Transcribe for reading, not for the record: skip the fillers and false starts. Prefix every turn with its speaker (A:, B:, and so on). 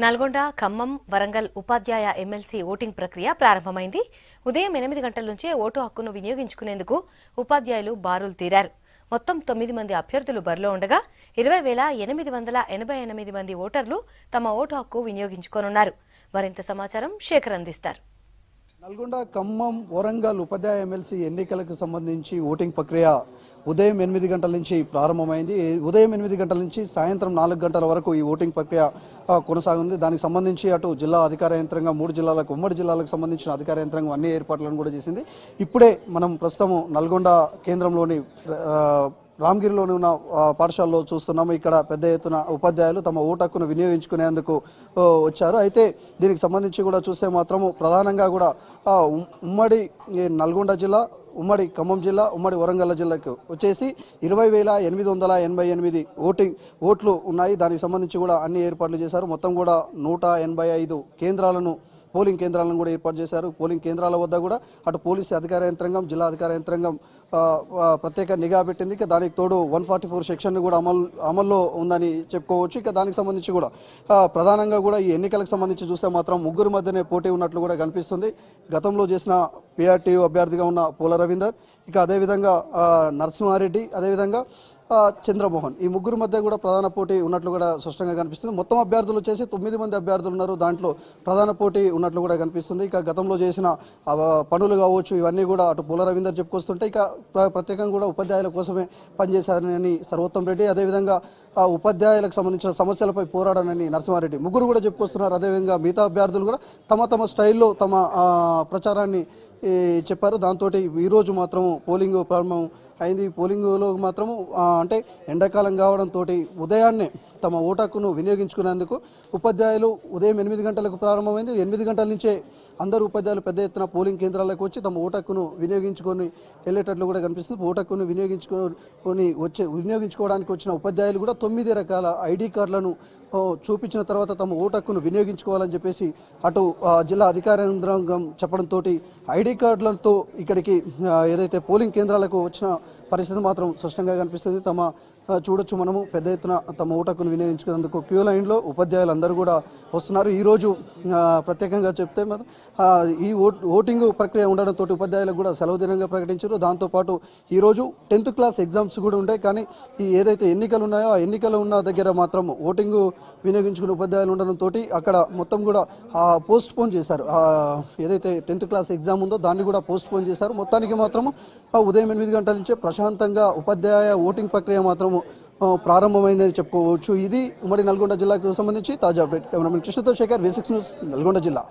A: నల్గొండ, ఖమ్మం, వరంగల్ ఉపాధ్యాయ MLC voting ప్రక్రియ ప్రారంభమైంది. ఉదయం 8 గంటల నుంచే ఓటు హక్కును వినియోగించుకునేందుకు ఉపాధ్యాయులు బారులు తీరారు. మొత్తం 9 మంది అభ్యర్థులు బరిలో ఉండగా 20,888 మంది ఓటర్లు తమ ఓటు హక్కు వినియోగించుకోనున్నారు. మరింత సమాచారం శేఖర్ అందిస్తారు.
B: నల్గొండ, ఖమ్మం, వరంగల్ ఉపాధ్యాయ ఎమ్మెల్సీ ఎన్నికలకు సంబంధించి ఓటింగ్ ప్రక్రియ ఉదయం 8 గంటల నుంచి ప్రారంభమైంది. ఉదయం 8 గంటల నుంచి సాయంత్రం 4 గంటల వరకు ఈ ఓటింగ్ ప్రక్రియ కొనసాగుంది. దానికి సంబంధించి అటు జిల్లా అధికార యంత్రాంగం 3 జిల్లాలకు ఉమ్మడి జిల్లాలకు సంబంధించిన అధికార యంత్రాంగం అన్ని ఏర్పాట్లను కూడా చేసింది. ఇప్పుడే మనం ప్రస్తుతం నల్గొండ కేంద్రంలోని రామగిరిలోని ఉన్న పాఠశాలలో చూస్తున్నాము. ఇక్కడ పెద్ద ఎత్తున ఉపాధ్యాయులు తమ ఓటు హక్కును వినియోగించుకునేందుకు వచ్చారు. అయితే దీనికి సంబంధించి కూడా చూస్తే మాత్రము ప్రధానంగా కూడా ఉమ్మడి నల్గొండ జిల్లా, ఉమ్మడి ఖమ్మం జిల్లా, ఉమ్మడి వరంగల్ జిల్లాకు వచ్చేసి 20,888 ఓట్లు ఉన్నాయి. దానికి సంబంధించి కూడా అన్ని ఏర్పాట్లు చేశారు. మొత్తం కూడా 185 పోలింగ్ కేంద్రాలను కూడా ఏర్పాటు చేశారు. పోలింగ్ కేంద్రాల వద్ద కూడా అటు పోలీసు అధికార యంత్రాంగం, జిల్లా అధికార యంత్రాంగం ప్రత్యేక నిఘా పెట్టింది. ఇక దానికి తోడు 144 సెక్షన్ కూడా అమల్లో ఉందని చెప్పుకోవచ్చు. ఇక దానికి సంబంధించి కూడా ప్రధానంగా కూడా ఈ ఎన్నికలకు సంబంధించి చూస్తే మాత్రం ముగ్గురు మధ్యనే పోటీ ఉన్నట్లు కూడా కనిపిస్తుంది. గతంలో చేసిన PRTU అభ్యర్థిగా ఉన్న పోల రవీందర్, ఇక అదేవిధంగా నరసింహారెడ్డి, అదేవిధంగా చంద్రమోహన్, ఈ ముగ్గురు మధ్య కూడా ప్రధాన పోటీ ఉన్నట్లు కూడా స్పష్టంగా కనిపిస్తుంది. మొత్తం అభ్యర్థులు వచ్చేసి 9 మంది అభ్యర్థులు ఉన్నారు. దాంట్లో ప్రధాన పోటీ ఉన్నట్లు కూడా కనిపిస్తుంది. ఇక గతంలో చేసిన పనులు కావచ్చు, ఇవన్నీ కూడా అటు పోల రవీందర్ చెప్పుకొస్తుంటే ఇక ప్రత్యేకంగా కూడా ఉపాధ్యాయుల కోసమే పనిచేశారని సర్వోత్తం రెడ్డి, అదేవిధంగా ఉపాధ్యాయులకు సంబంధించిన సమస్యలపై పోరాడానని నరసింహారెడ్డి ముగ్గురు కూడా చెప్పుకొస్తున్నారు. అదేవిధంగా మిగతా అభ్యర్థులు కూడా తమ స్టైల్లో తమ ప్రచారాన్ని చెప్పారు. దాంతో ఈరోజు మాత్రం పోలింగ్ ప్రారంభం అయింది. పోలింగ్లో మాత్రము అంటే ఎండాకాలం కావడంతో ఉదయాన్నే తమ ఓటు హక్కును వినియోగించుకునేందుకు ఉపాధ్యాయులు ఉదయం 8 గంటలకు ప్రారంభమైంది. 8 గంటల నుంచే అందరూ ఉపాధ్యాయులు పెద్ద ఎత్తున పోలింగ్ కేంద్రాలకు వచ్చి తమ ఓటు హక్కును వినియోగించుకొని వెళ్ళేటట్లు కూడా కనిపిస్తుంది. ఓటు హక్కును వినియోగించుకోవడానికి వచ్చిన ఉపాధ్యాయులు కూడా 9 రకాల ID కార్డులను చూపించిన తర్వాత తమ ఓటు హక్కును వినియోగించుకోవాలని చెప్పేసి అటు జిల్లా అధికార యంత్రాంగం చెప్పడంతో ID కార్డులతో ఇక్కడికి ఏదైతే పోలింగ్ కేంద్రాలకు వచ్చిన పరిస్థితి మాత్రం స్పష్టంగా కనిపిస్తుంది. చూడొచ్చు మనము పెద్ద ఎత్తున తమ ఓటు హక్కును వినియోగించుకునేందుకు క్యూ లైన్లో ఉపాధ్యాయులు అందరూ కూడా వస్తున్నారు. ఈరోజు ప్రత్యేకంగా చెప్తే ఈ ఓటింగ్ ప్రక్రియ ఉండడంతో ఉపాధ్యాయులకు కూడా సెలవు దినంగా ప్రకటించారు. దాంతోపాటు ఈరోజు 10th క్లాస్ ఎగ్జామ్స్ కూడా ఉంటాయి. కానీ ఈ ఏదైతే ఎన్నికలు ఉన్నాయో ఆ ఎన్నికలు ఉన్న దగ్గర మాత్రం ఓటింగ్ వినియోగించుకునే ఉపాధ్యాయులు ఉండడంతో అక్కడ మొత్తం కూడా పోస్ట్ పోన్ చేశారు. ఏదైతే 10th క్లాస్ ఎగ్జామ్ ఉందో దాన్ని కూడా పోస్ట్ పోన్ చేశారు. మొత్తానికి మాత్రము ఉదయం 8 గంటల నుంచే ప్రశాంతంగా ఉపాధ్యాయ ఓటింగ్ ప్రక్రియ మాత్రము ప్రారంభమైందని చెప్పుకోవచ్చు. ఇది ఉమ్మడి నల్గొండ జిల్లాకు సంబంధించి తాజా అప్డేట్. కెమెరామెన్ కృష్ణతో శేఖర్, V6 న్యూస్, నల్గొండ జిల్లా.